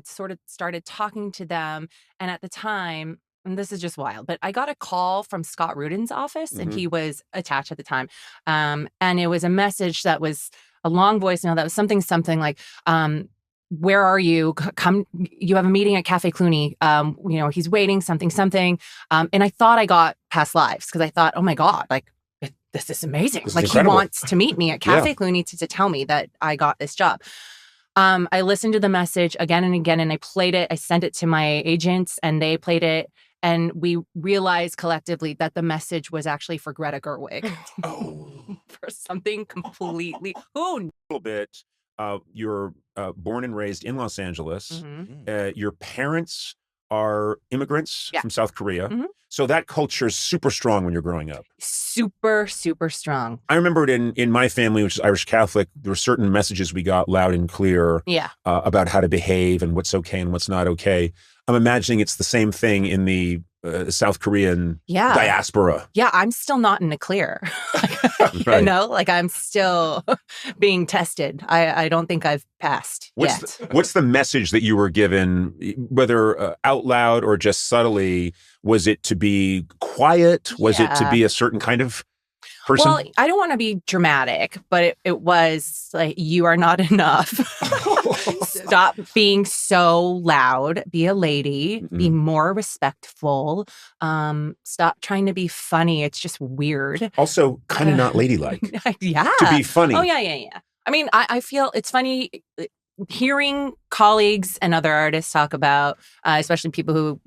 sort of started talking to them. And at the time, and this is just wild, but I got a call from Scott Rudin's office, and he was attached at the time. And it was a message that was a long voicemail that was something like, where are you? Come, you have a meeting at Cafe Clooney. He's waiting, something. And I thought I got past lives because I thought, oh my God, like, this is amazing. This is like incredible. He wants to meet me at Cafe Clooney to tell me that I got this job. I listened to the message again and again, and I played it. I sent it to my agents, and they played it. And we realized collectively that the message was actually for Greta Gerwig. For something completely... A little bit. You're born and raised in Los Angeles. Your parents are immigrants from South Korea. So that culture is super strong when you're growing up. Super, super strong. I remember it in my family, which is Irish Catholic, there were certain messages we got loud and clear about how to behave and what's okay and what's not okay. I'm imagining it's the same thing in the South Korean diaspora. Yeah, I'm still not in the clear. Right. You know, like I'm still being tested. I don't think I've passed yet. What's the message that you were given, whether out loud or just subtly? Was it to be quiet? Was it to be a certain kind of person? Well, I don't want to be dramatic, but it was like, you are not enough. Stop being so loud. Be a lady. Be more respectful. Stop trying to be funny. It's just weird. Also, kind of not ladylike. To be funny. Oh, yeah. I mean, I feel it's funny hearing colleagues and other artists talk about, especially people who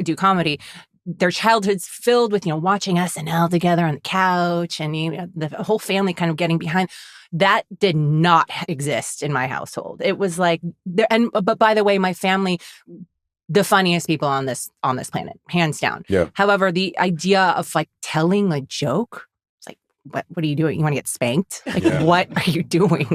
do comedy, their childhoods filled with, watching SNL together on the couch and the whole family kind of getting behind. That did not exist in my household. It was like, but by the way, my family, the funniest people on this planet, hands down. Yeah. However, the idea of like telling a joke, it's like, what are you doing? You want to get spanked? Like, what are you doing?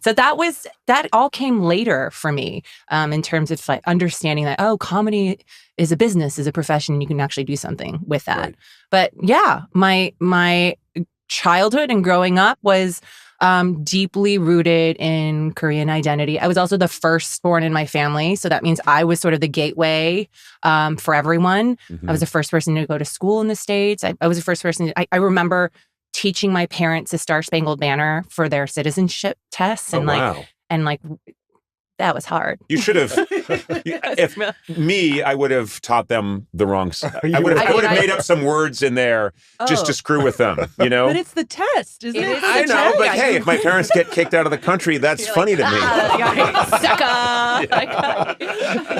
So that all came later for me, in terms of like understanding that, comedy is a business, is a profession, and you can actually do something with that. Right. But yeah, my childhood and growing up was deeply rooted in Korean identity. I was also the firstborn in my family, so that means I was sort of the gateway for everyone. I was the first person to go to school in the States. I was the first person. I remember teaching my parents the Star Spangled Banner for their citizenship tests, and that was hard. You should have. I would have taught them the wrong stuff. I would have made up some words in there just to screw with them, But it's the test, isn't it? I know, but hey, if my parents get kicked out of the country, that's funny to me. Sucker!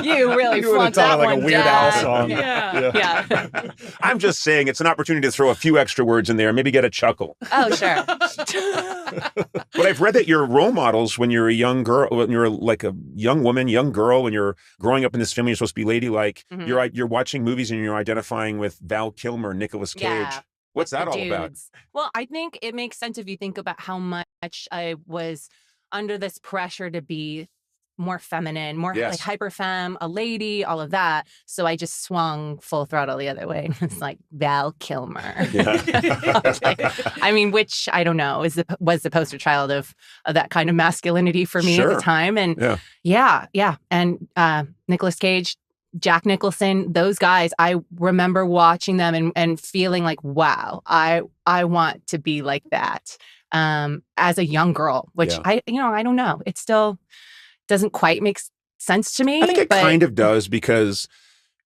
You really flunked that like one, a Weird Al song. Yeah. I'm just saying it's an opportunity to throw a few extra words in there, maybe get a chuckle. Oh, sure. But I've read that your role models when you're a young girl, when you're like a young woman, young girl, when you're growing up in this family, you're supposed to be ladylike. You're watching movies and you're identifying with Val Kilmer, Nicolas Cage. Yeah. What's that all about? Well, I think it makes sense if you think about how much I was under this pressure to be more feminine, more like hyper femme, a lady, all of that. So I just swung full throttle the other way. It's like Val Kilmer. I mean, which I don't know was the poster child of that kind of masculinity for me at the time. And and Nicolas Cage, Jack Nicholson, those guys, I remember watching them and feeling like, wow, I want to be like that as a young girl, which I don't know. It still doesn't quite make sense to me. I think it kind of does, because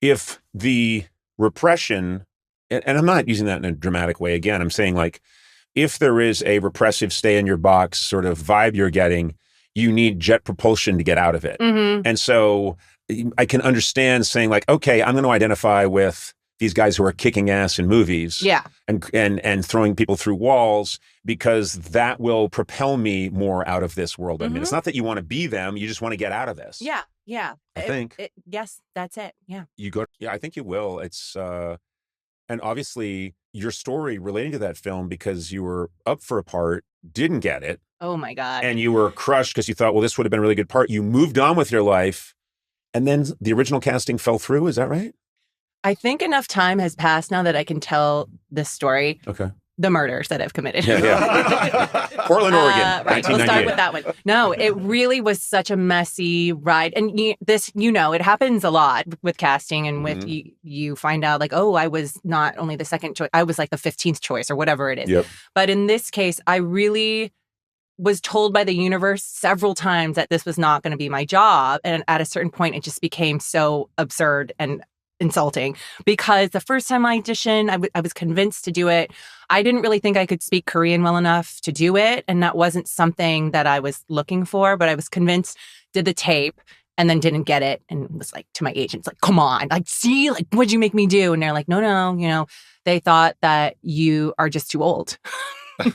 if the repression, and I'm not using that in a dramatic way again, I'm saying like, if there is a repressive stay in your box sort of vibe you're getting, you need jet propulsion to get out of it. And so I can understand saying like, okay, I'm going to identify with these guys who are kicking ass in movies and throwing people through walls, because that will propel me more out of this world. I mean, it's not that you want to be them, you just want to get out of this. Yeah. I think. Yes, that's it. Yeah. I think you will. It's, and obviously your story relating to that film, because you were up for a part, didn't get it. Oh my God. And you were crushed because you thought, well, this would have been a really good part. You moved on with your life, and then the original casting fell through. Is that right? I think enough time has passed now that I can tell this story. Okay. the murders that I've committed. Portland, Oregon, right. We'll start with that one. No, it really was such a messy ride. And it happens a lot with casting and with you find out like, oh, I was not only the second choice, I was like the 15th choice or whatever it is. Yep. But in this case, I really was told by the universe several times that this was not going to be my job. And at a certain point, it just became so absurd and insulting because the first time I auditioned, I was convinced to do it. I didn't really think I could speak Korean well enough to do it. And that wasn't something that I was looking for, but I was convinced, did the tape and then didn't get it. And was like to my agents, like, come on, like, see, like, what'd you make me do? And they're like, no, they thought that you are just too old.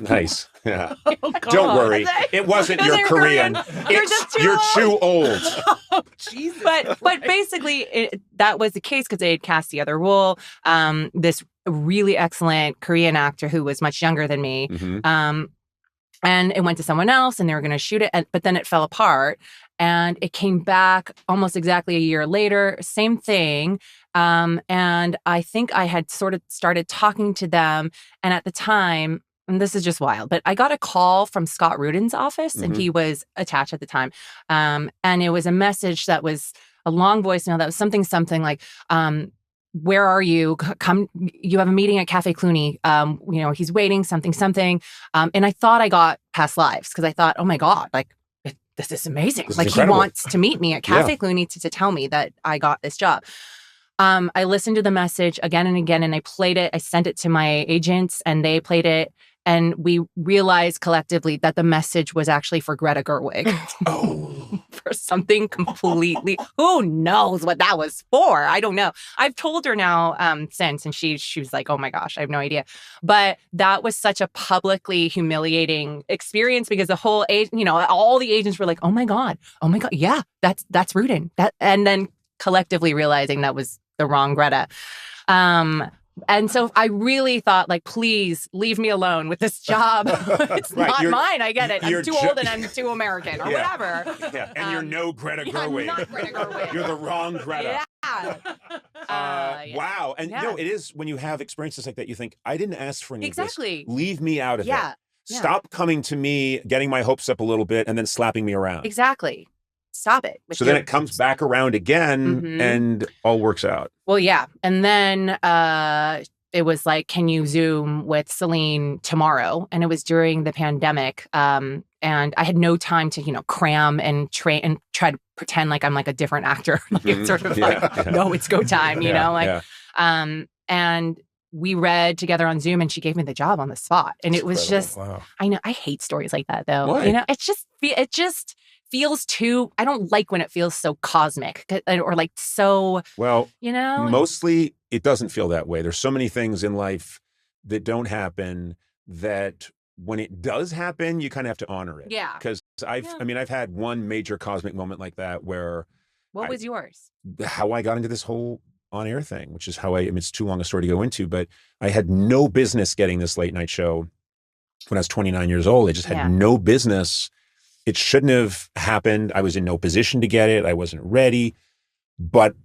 Nice. Yeah. Oh, Don't worry. It wasn't your Korean. You're too old. Oh, Jesus. But basically, that was the case because they had cast the other role. This really excellent Korean actor who was much younger than me. And it went to someone else and they were going to shoot it. But then it fell apart and it came back almost exactly a year later. Same thing. And I think I had sort of started talking to them. And at the time, and this is just wild, but I got a call from Scott Rudin's office and he was attached at the time. And it was a message that was a long voicemail that was something like, where are you? Come, you have a meeting at Cafe Clooney. He's waiting, something. And I thought I got past lives because I thought, oh my God, like, this is amazing. This is like incredible. He wants to meet me at Cafe Clooney to tell me that I got this job. I listened to the message again and again, and I played it. I sent it to my agents and they played it. And we realized collectively that the message was actually for Greta Gerwig. For something completely, who knows what that was for? I don't know. I've told her now since, and she was like, oh my gosh, I have no idea. But that was such a publicly humiliating experience because the whole, all the agents were like, oh my God, yeah, that's Rudin. And then collectively realizing that was the wrong Greta. And so I really thought, like, please leave me alone with this job. It's not mine. I get it. I'm too old and I'm too American or whatever. Yeah, and you're no Greta Gerwig. I'm not Greta Gerwig. You're the wrong Greta. Yeah. Wow. And it is when you have experiences like that, you think, I didn't ask for any of this. Exactly. Leave me out of it. Yeah. Stop coming to me, getting my hopes up a little bit, and then slapping me around. Exactly. Stop it. So then it comes back around again and all works out. Well, yeah. And then it was like, can you Zoom with Celine tomorrow? And it was during the pandemic. And I had no time to, cram and train and try to pretend like I'm like a different actor. Like it's sort of no, it's go time, and we read together on Zoom and she gave me the job on the spot. And it was just, I know, I hate stories like that though. Why? It just feels too, I don't like when it feels so cosmic or like so, mostly it doesn't feel that way. There's so many things in life that don't happen that when it does happen, you kind of have to honor it. Yeah. Because I've had one major cosmic moment like that where. What was yours? How I got into this whole on-air thing, which is how it's too long a story to go into, but I had no business getting this late night show when I was 29 years old. I just had no business. It shouldn't have happened. I was in no position to get it. I wasn't ready. But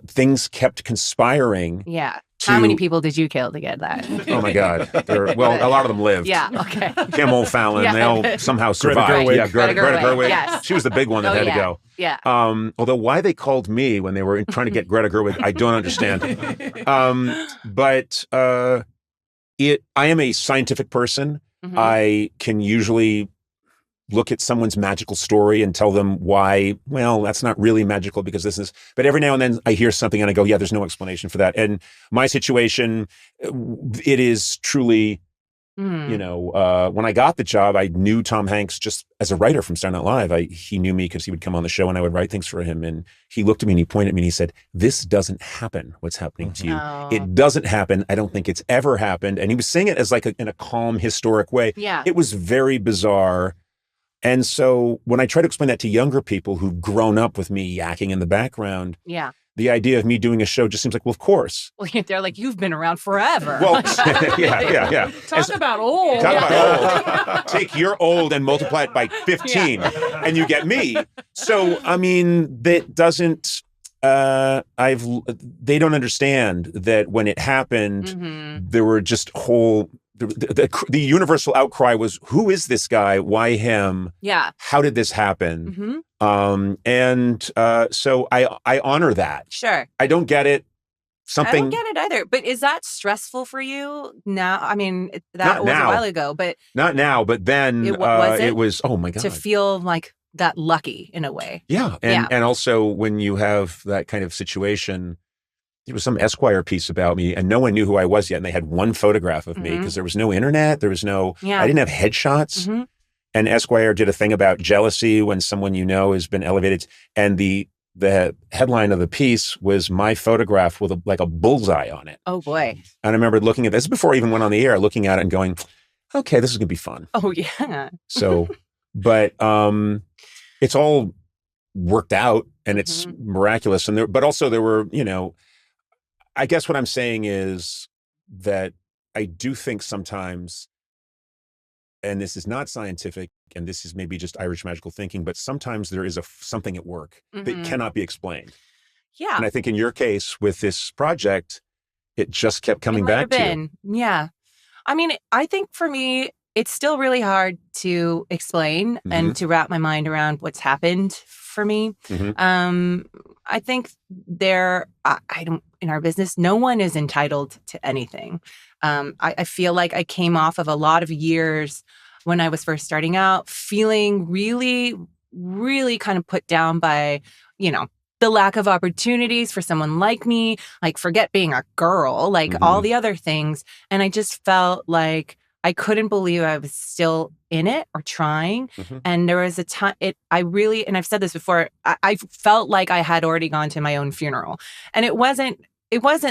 things kept conspiring. Yeah. How many people did you kill to get that? Oh, my God. A lot of them lived. Yeah, okay. Kim O'Fallon, they all somehow survived. Greta Gerwig. Yes. She was the big one that had to go. Yeah. Although why they called me when they were trying to get Greta Gerwig, I don't understand. But I am a scientific person. I can usually look at someone's magical story and tell them why, well, that's not really magical because this is, but every now and then I hear something and I go, yeah, there's no explanation for that. And my situation, it is truly, when I got the job, I knew Tom Hanks just as a writer from Saturday Night Live. He knew me because he would come on the show and I would write things for him. And he looked at me and he pointed at me and he said, this doesn't happen, what's happening to you. Oh. It doesn't happen. I don't think it's ever happened. And he was saying it as like in a calm, historic way. Yeah. It was very bizarre. And so when I try to explain that to younger people who've grown up with me yakking in the background, the idea of me doing a show just seems like, well, of course. Well, they're like, you've been around forever. Well, yeah. Talk about old. Take your old and multiply it by 15 and you get me. So, that doesn't, they don't understand that when it happened, there were just whole the universal outcry was, who is this guy? Why him? Yeah. How did this happen? So I honor that. Sure. I don't get it. I don't get it either. But is that stressful for you now? I mean, that was now. a while ago, but not now. But then it was. Oh my God! To feel like that lucky in a way. Yeah, and also when you have that kind of situation, there was some Esquire piece about me, and no one knew who I was yet, and they had one photograph of me because there was no internet, there was no. I didn't have headshots, and Esquire did a thing about jealousy when someone you know has been elevated, and the headline of the piece was my photograph with like a bullseye on it. Oh boy! And I remember looking at this before I even went on the air, looking at it and going, "Okay, this is gonna be fun." Oh yeah. So, but it's all worked out, and it's miraculous. And but also there were, I guess what I'm saying is that I do think sometimes, and this is not scientific, and this is maybe just Irish magical thinking, but sometimes there is something at work that cannot be explained. Yeah. And I think in your case with this project, it just kept coming back to you. Yeah. I mean, I think for me, it's still really hard to explain and to wrap my mind around what's happened for me. I think I don't, in our business, no one is entitled to anything. I feel like I came off of a lot of years when I was first starting out, feeling really, really kind of put down by, the lack of opportunities for someone like me, like forget being a girl, like all the other things. And I just felt like I couldn't believe I was still in it or trying. And there was a time, and I've said this before, I felt like I had already gone to my own funeral. And it wasn't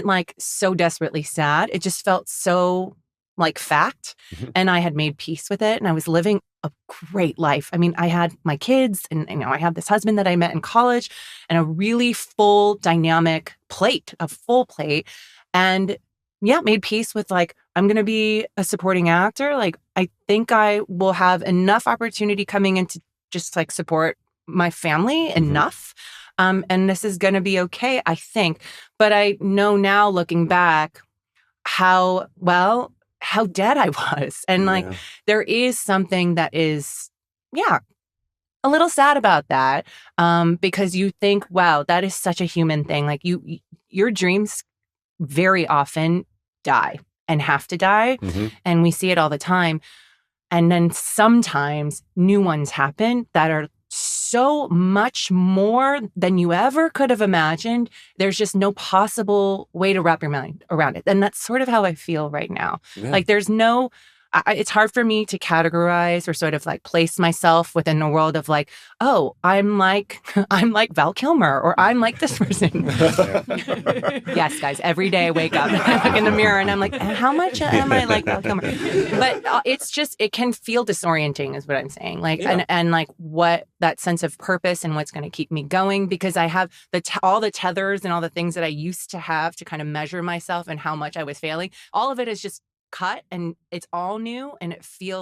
like so desperately sad. It just felt so like fact. And I had made peace with it. And I was living a great life. I mean, I had my kids and, I had this husband that I met in college and a really full dynamic plate, a full plate. And made peace with like, I'm going to be a supporting actor. Like, I think I will have enough opportunity coming in to just like support my family enough. And this is going to be okay, I think. But I know now looking back how dead I was. And like, there is something that is, a little sad about that. Because you think, wow, that is such a human thing. Like your dreams very often die and have to die. And we see it all the time. And then sometimes new ones happen that are so much more than you ever could have imagined. There's just no possible way to wrap your mind around it. And that's sort of how I feel right now. Like there's no, it's hard for me to categorize or sort of like place myself within the world of like, oh, I'm like Val Kilmer or I'm like this person. Yes, guys, every day I wake up and I look in the mirror and I'm like, how much am I like Val Kilmer? But it's just, it can feel disorienting is what I'm saying. Like, and like what that sense of purpose and what's going to keep me going, because I have all the tethers and all the things that I used to have to kind of measure myself and how much I was failing. All of it is just cut and it's all new and it feels